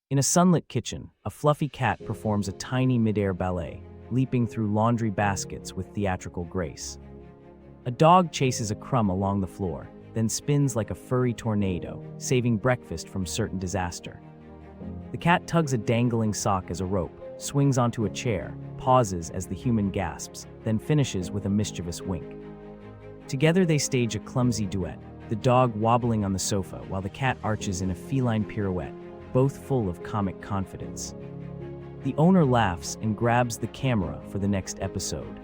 In a sunlit kitchen, a fluffy cat performs a tiny midair ballet, leaping through laundry baskets with theatrical grace. A dog chases a crumb along the floor, then spins like a furry tornado, saving breakfast from certain disaster. The cat tugs a dangling sock as a rope, swings onto a chair, pauses as the human gasps, then finishes with a mischievous wink. Together they stage a clumsy duet, the dog wobbling on the sofa while the cat arches in a feline pirouette, both full of comic confidence. The owner laughs and grabs the camera for the next episode.